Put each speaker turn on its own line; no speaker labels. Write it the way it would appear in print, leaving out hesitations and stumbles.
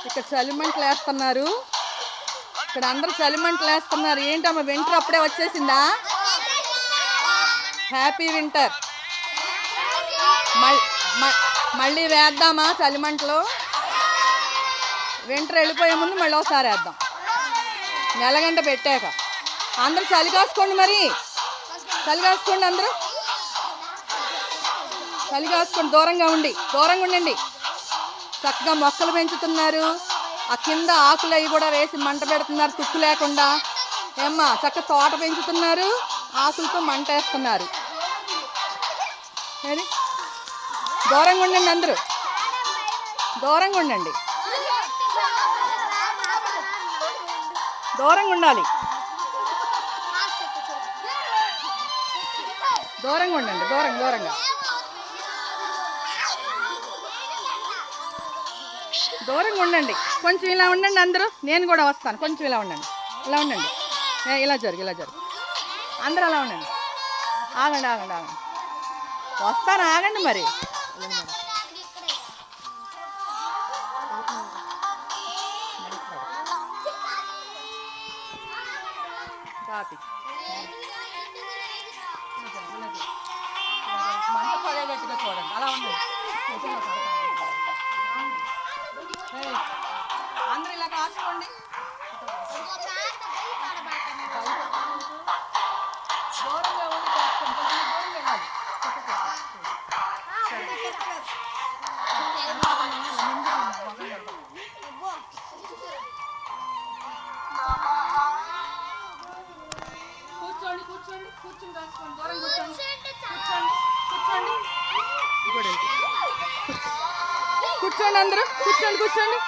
ఇక్కడ చలిమంటలు వేస్తున్నారు. ఇక్కడ అందరూ చలిమంటలు వేస్తున్నారు. ఏంటమ్మా వింటర్ అప్పుడే వచ్చేసిందా? Happy winter. మళ్ళీ వేద్దామా చలిమంటలు? వింటర్ వెళ్ళిపోయే ముందు మళ్ళీ ఒకసారి వేద్దాం, నెలగంట పెట్టాక. అందరూ చలి కాసుకోండి, మరి చలి కాసుకోండి, అందరూ చలి కాసుకోండి. దూరంగా ఉండండి. చక్కగా మొక్కలు పెంచుతున్నారు. ఆ కింద ఆకులు అవి కూడా వేసి మంట పెడుతున్నారు, తుక్కు లేకుండా. ఏమ్మా చక్కగా తోట పెంచుతున్నారు, ఆకులతో మంట వేస్తున్నారు. మరి దూరంగా ఉండండి, అందరూ దూరంగా ఉండండి. దూరంగా ఉండాలి, దూరంగా ఉండండి. దూరంగా ఉండండి. కొంచెం ఇలా ఉండండి అందరూ. నేను కూడా వస్తాను. కొంచెం ఇలా ఉండండి. ఇలా జరుగు. అందరూ అలా ఉండండి. ఆగండి. వస్తాను, ఆగండి మరి. కాపీ మంట పడేటట్టుగా చూడండి. అలా ఉండండి. అందరూ ఇలా కాసుకోండి. దూరంగా ఉండి కాసుకోండి. కూర్చొని కాసుకోండి. దూరం కూర్చోండి. అందరూ కూర్చోండి.